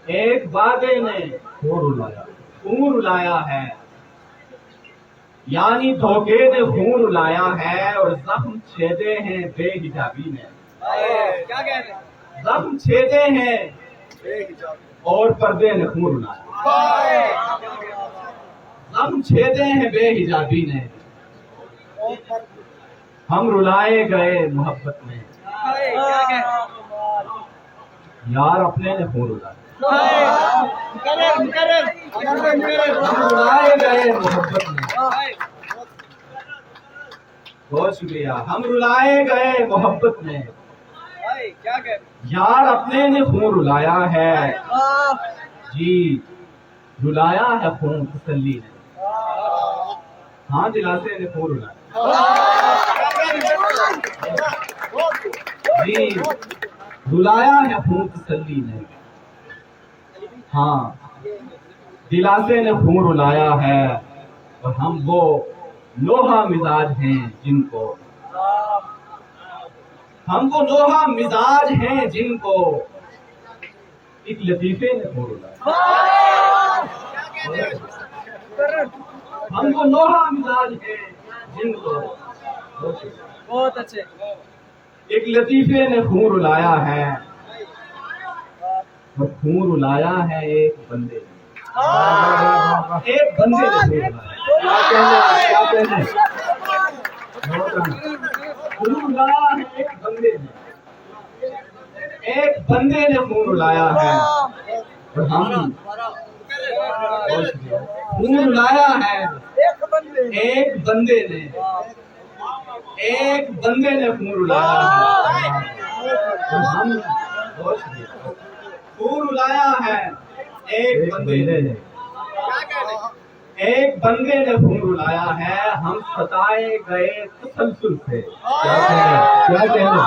ایک وعدے نے خون رلایا ہے، یعنی دھوکے نے خون رلایا ہے، اور زخم چھیدے ہیں بے حجابی نے، زخم چھیدے ہیں اور پردے نے خون رلایا، زخم چھیدے ہیں بے حجابی نے، ہم رلائے گئے محبت میں، یار اپنے نے خون رلایا، ہم رلائے گئے محبت میں، بہت شکریہ، ہم رلائے گئے محبت میں، یار اپنے نے خون رلایا ہے، جی رلایا ہے خون تسلی نے، ہاں دلاسے نے خون رلایا، جی رلایا ہے خون تسلی نے، ہاں دلاسے نے خون رلایا ہے، اور ہم وہ لوہا مزاج ہیں جن کو، ہم وہ لوہا مزاج ہیں جن کو ایک لطیفے نے خون رلایا، ہم وہ لوہا مزاج ہیں جن کو بہت اچھے ایک لطیفے نے خون رلایا ہے، اور خون رلایا ہے ایک بندے نے، ایک بندے نے خون رلایا ہے، ایک بندے نے، ایک بندے نے خون رلایا ہے، اور ہم خون رلایا ہے ایک بندے نے، ایک بندے نے خون رلایا ہے، اور ہم خون رلایا ہے ایک بندے نے، ایک بندے نے خون رلایا ہے، ہم ستائے گئے تسلسل سے، کیا کہنا،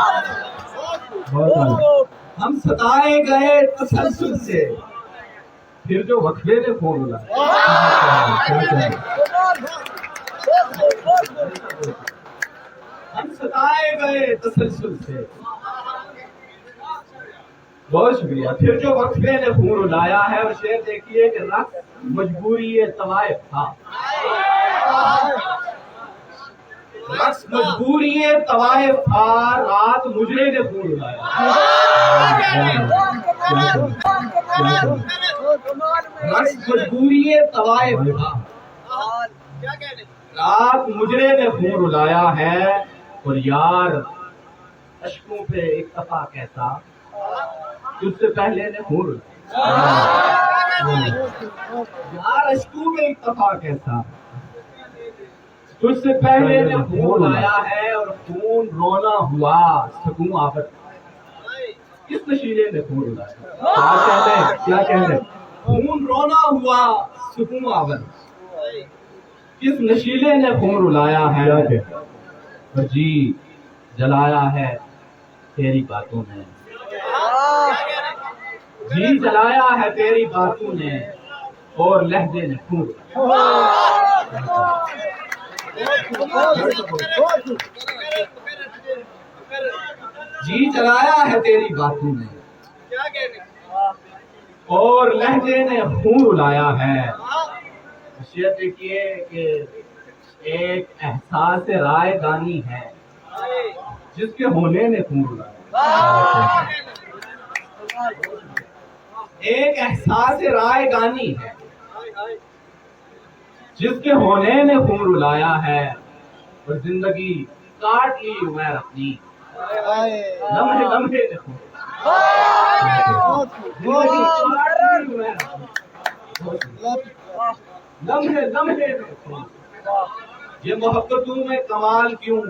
ہم ستائے گئے تسلسل سے، پھر جو وقفے نے خون رلایا، ہم ستائے گئے تسلسل سے، بہت شکریہ، پھر جو وقفے نے خون رلایا ہے، اور شعر دیکھیے کہ رقص مجبوری طوائف تھا، رقص مجبوری طوائف تھا، رات مجرے نے خون رلایا، رقص مجبوری طوائف تھا، رات مجرے نے خون رلایا ہے، اور یار اشکوں پہ اکتفا کیسا اس سے پہلے نے خون رلایا، یار اشکوں پہ اکتفا کیسا تجھ سے پہلے نے خون لایا ہے، اور خون رونا ہوا سکون آفت، کس نشیلے نے خون رلایا، کیا کہتے ہیں، خون رونا ہوا سکون آفت، کس نشیلے نے خون رلایا ہے، اور جی جلایا ہے تیری باتوں نے، جی جلایا ہے تیری باتوں نے، اور لہجے نے خون جی جلایا ہے تیری باتوں نے، اور لہجے نے خون رلایا ہے، شعر دیکھیے کہ ایک احساس رائے دانی ہے جس کے ہونے نے خون رلایا، ایک احساس رائے دانی ہے جس کے ہونے نے خون رلایا ہے، اور زندگی کاٹ لی عمر اپنی، لمحے لمحے نے خون لمحے لمحے نے خون، یہ محبتوں میں کمال کیوں